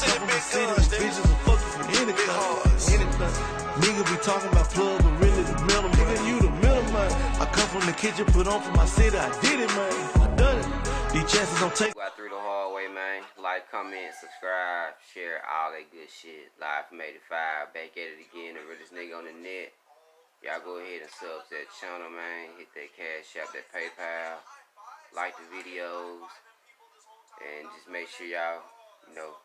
come from the city, these bitches will fuck you for anything. Nigga be talking about plug, but really the middleman. Nigga, you the middleman. I come from the kitchen, put on for my city. I did it, man. I done it. These chances don't take. Got through the hard way, man. Like, comment, subscribe, share, all that good shit. Live from 85, back at it again. The realest nigga on the net. Y'all go ahead and sub to that channel, man. Hit that Cashapp, that PayPal. Like the videos. And just make sure y'all, you know,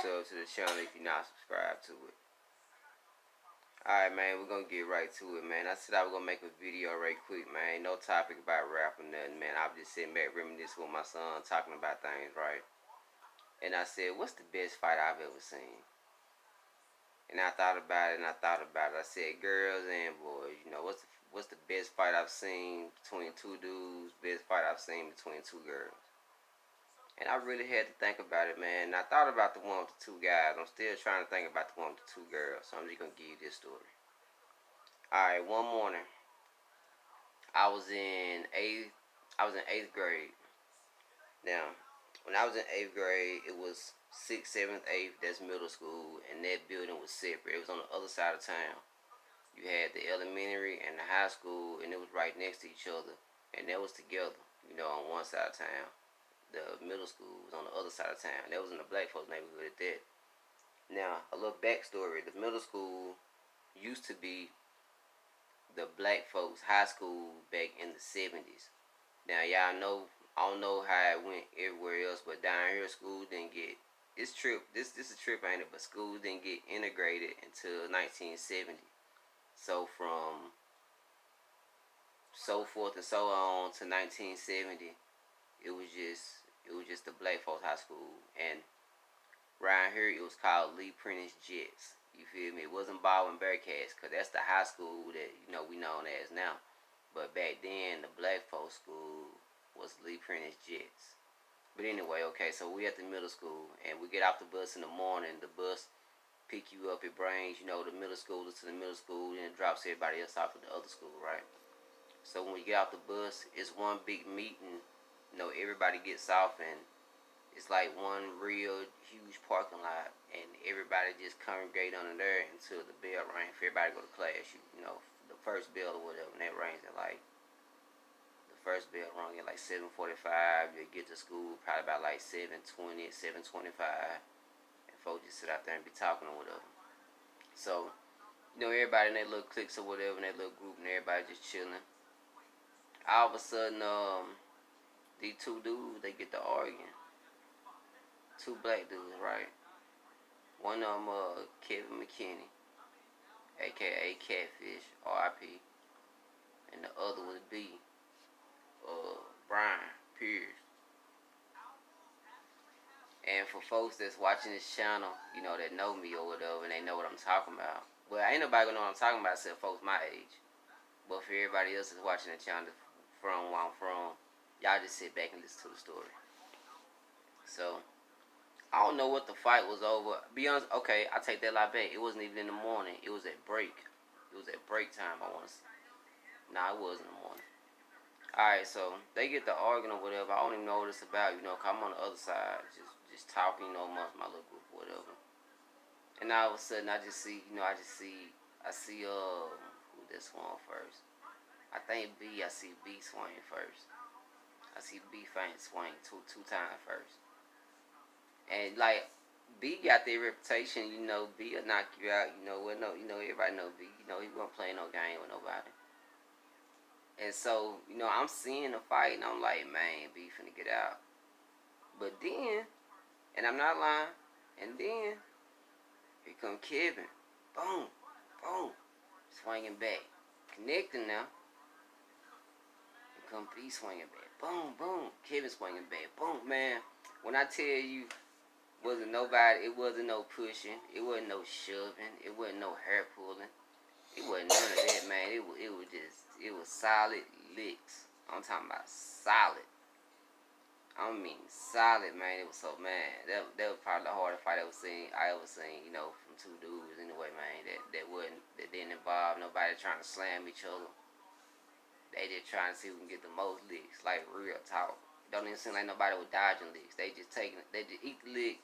sub to the channel if you're not subscribed to it. Alright, man, we're gonna get right to it, man. I said I was gonna make a video right quick, man. No topic about rap or nothing, man. I was just sitting back reminiscing with my son, talking about things, right? And I said, what's the best fight I've ever seen? And I thought about it, I said, girls and boys, you know, what's the best fight I've seen between two dudes, best fight I've seen between two girls? And I really had to think about it, man. And I thought about the one with the two guys. I'm still trying to think about the one with the two girls. So I'm just going to give you this story. Alright, one morning, I was in 8th grade. Now, when I was in 8th grade, it was 6th, 7th, 8th, that's middle school. And that building was separate. It was on the other side of town. You had the elementary and the high school, and it was right next to each other. And that was together, you know, on one side of town. The middle school was on the other side of town. That was in the black folks neighborhood at that. Now, a little backstory. The middle school used to be the black folks high school back in the 70s. Now, y'all know, I don't know how it went everywhere else, but down here, school didn't get, this is a trip, ain't it? But school didn't get integrated until 1970. So from so forth and so on to 1970, it was just the black folks high school. And around here it was called Lee Prentice Jets. You feel me? It wasn't Baldwin Bearcats, because that's the high school that, you know, we known as now. But back then the black folks school was Lee Prentice Jets. But anyway, okay, so we at the middle school and we get off the bus in the morning. The bus pick you up, it brings, you know, the middle schoolers to the middle school, and it drops everybody else off at the other school, right? So when we get off the bus, it's one big meeting. You know, everybody gets off, and it's like one real huge parking lot, and everybody just congregate under there until the bell rings for everybody to go to class. You know, the first bell or whatever, and that rings at like, the first bell rung at like 7:45. You get to school probably about like 7:20, 7:25, and folks just sit out there and be talking or whatever. So, you know, everybody in their little cliques or whatever, in their little group, and everybody just chilling. All of a sudden, these two dudes, they get to arguing. Two black dudes, right? One of them, Kevin McKinney, a.k.a. Catfish, R.I.P. And the other was B, Brian Pierce. And for folks that's watching this channel, you know, that know me or whatever, and they know what I'm talking about. Well, ain't nobody gonna know what I'm talking about except folks my age. But for everybody else that's watching the channel from where I'm from, y'all just sit back and listen to the story. So, I don't know what the fight was over. Be honest, okay, I take that lie back. It wasn't even in the morning. It was at break. It was at break time, I want to say. Nah, it was in the morning. Alright, so they get to arguing or whatever. I don't even know what it's about, you know, 'cause I'm on the other side, just talking, you know, amongst my little group or whatever. And all of a sudden, I see who this one first. I think B, I see B swing first. I see B swing two times first. And like, B got their reputation, you know, B will knock you out, you know, everybody know B, you know, he wasn't playing no game with nobody. And so, you know, I'm seeing the fight and I'm like, man, B finna get out. But then, and I'm not lying, and then, here come Kevin. Boom, boom, swinging back. Connecting now. Here come B swinging back. Boom, boom. Kevin swinging back. Boom, man. When I tell you, it wasn't no pushing. It wasn't no shoving. It wasn't no hair pulling. It wasn't none of that, man. It was solid licks. I'm talking about solid. I mean solid, man. It was so, man. That was probably the hardest fight I ever seen, you know, from two dudes anyway, man. That didn't involve nobody trying to slam each other. They just trying to see who can get the most licks, like real talk. Don't even seem like nobody was dodging licks. They just eat the lick,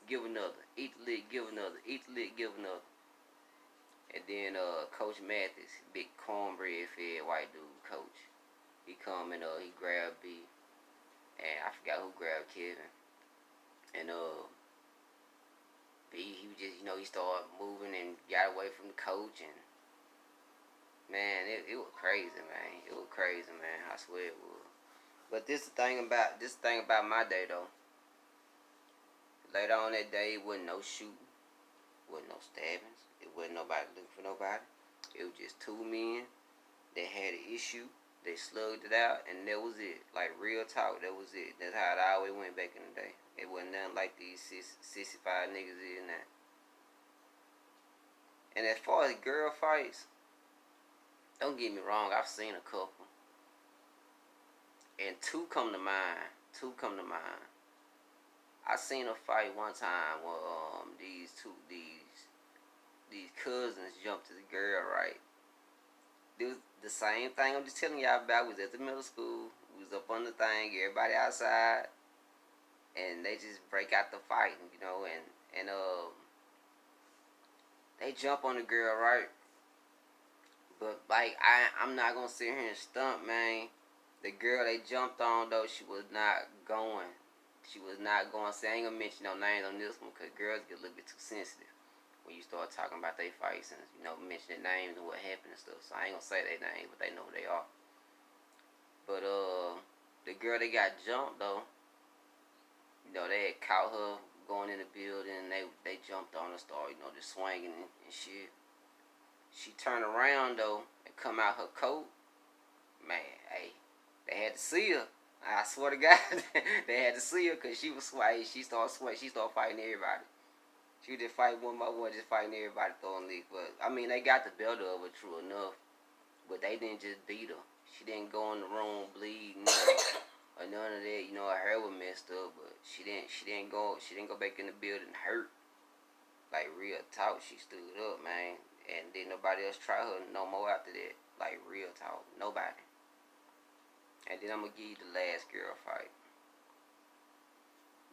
give another. Eat the lick, give another. Eat the lick, give another. And then Coach Mathis, big cornbread fed white dude, coach. He come and he grabbed B, and I forgot who grabbed Kevin. And B, he just, he started moving and got away from the coach, and man, it was crazy, man. It was crazy, man. I swear it was. But this thing about my day though. Later on that day, it wasn't no shooting, wasn't no stabbings, it wasn't nobody looking for nobody. It was just two men that had an issue. They slugged it out, and that was it. Like, real talk, that was it. That's how it always went back in the day. It wasn't nothing like these 65 niggas is now. And as far as girl fights, don't get me wrong, I've seen a couple. And two come to mind. I seen a fight one time where these cousins jumped to the girl, right? It was the same thing I'm just telling y'all about. We was at the middle school. We was up on the thing, everybody outside, and they just break out the fighting, and they jump on the girl, right? But like I'm not gonna sit here and stump, man. The girl they jumped on though, she was not going. See, I ain't gonna mention no names on this one because girls get a little bit too sensitive when you start talking about their fights and mentioning names and what happened and stuff. So I ain't gonna say their names, but they know who they are. But the girl they got jumped though, they had caught her going in the building. They jumped on her, started just swinging and shit. She turned around though and come out her coat. Man, hey, they had to see her. I swear to God, they had to see her because she was sweating. She started sweating. She started fighting everybody. She was just fighting one by one, just fighting everybody, throwing leaks. But, I mean, they got the better of her, true enough. But they didn't just beat her. She didn't go in the room bleeding or none of that. Her hair was messed up, but she didn't go back in the building hurt. Like, real talk, she stood up, man. And then nobody else try her no more after that. Like, real talk. Nobody. And then I'm going to give you the last girl fight.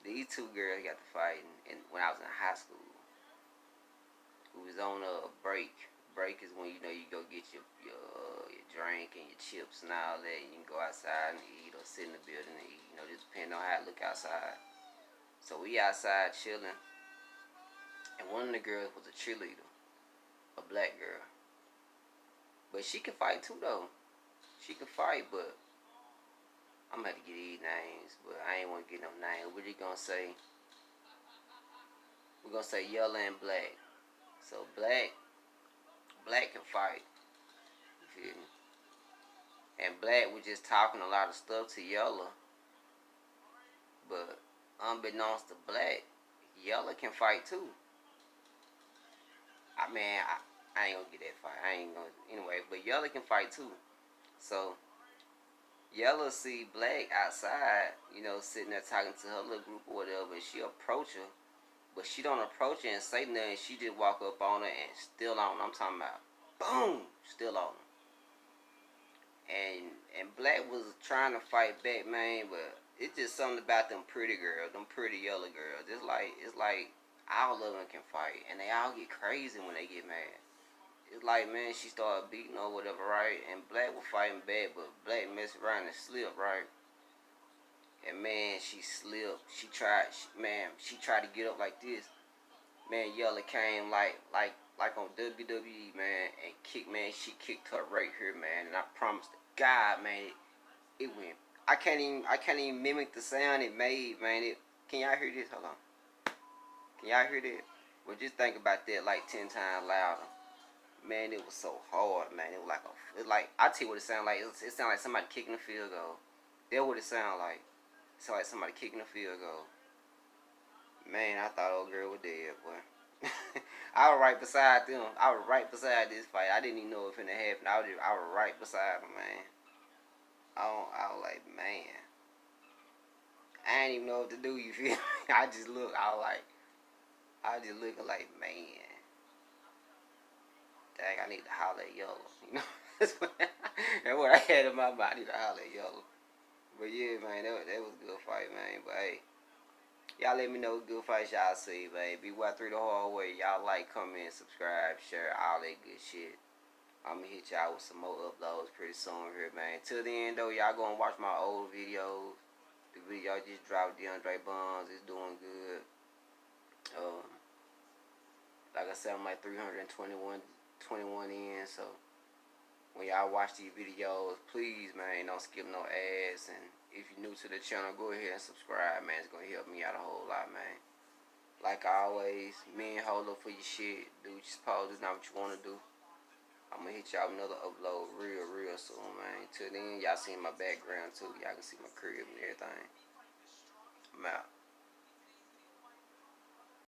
These two girls got to fighting when I was in high school. We was on a break. Break is when, you go get your drink and your chips and all that. And you can go outside and eat or sit in the building and eat. Just depending on how it look outside. So we outside chilling. And one of the girls was a cheerleader. A black girl. But she can fight too, though. She can fight, but I'm going to have to get these names, but I ain't want to get no names. We're just going to say, yellow and black. So black can fight. You feel me? And black was just talking a lot of stuff to yellow. But unbeknownst to black, yellow can fight too. I mean, I ain't going to get that fight. Anyway, but yellow can fight too. So yellow see black outside, sitting there talking to her little group or whatever, and she approach her, but she don't approach her and say nothing. She just walk up on her and still on her. I'm talking about, boom, still on her. And black was trying to fight back, man, but it's just something about them pretty girls, them pretty yellow girls. It's like all of them can fight, and they all get crazy when they get mad. It's like, man, she started beating or whatever, right? And black was fighting back, but black messed around and slipped, right? And man, she slipped. She tried to get up like this. Man, yellow came like on WWE, man, and she kicked her right here, man. And I promise to God, man, it went. I can't even mimic the sound it made, man. Can y'all hear this? Hold on. Can y'all hear that? Well, just think about that like 10 times louder. Man, it was so hard, man. It was I tell you what it sounded like. It sounded like somebody kicking a field goal. That's what it sounded like. It sounded like somebody kicking a field goal. Man, I thought old girl was dead, boy. I was right beside them. I was right beside this fight. I didn't even know it finna happen. I was right beside them, man. I was like, man. I didn't even know what to do, you feel me? I just looked like, man. Dang, I need to holler at yellow. That's what I had in my mind. I need to holler at yellow. But yeah, man, that was a good fight, man. But hey, Y'all let me know what good fights y'all see, man. BY3 the hard way. Y'all like, comment, subscribe, share, all that good shit. I'ma hit y'all with some more uploads pretty soon here, man. Till then, though, y'all go and watch my old videos. The video I just dropped, DeAndre Bonds, is doing good. Like I said, I'm like 321 in, so when y'all watch these videos, please, man, don't skip no ads. And if you're new to the channel, go ahead and subscribe, man. It's gonna help me out a whole lot, man. Like always, me and hold up for your shit. Do what you're supposed to, not what you wanna do. I'm gonna hit y'all with another upload real soon, man. Till then, y'all see my background too. Y'all can see my crib and everything. I'm out.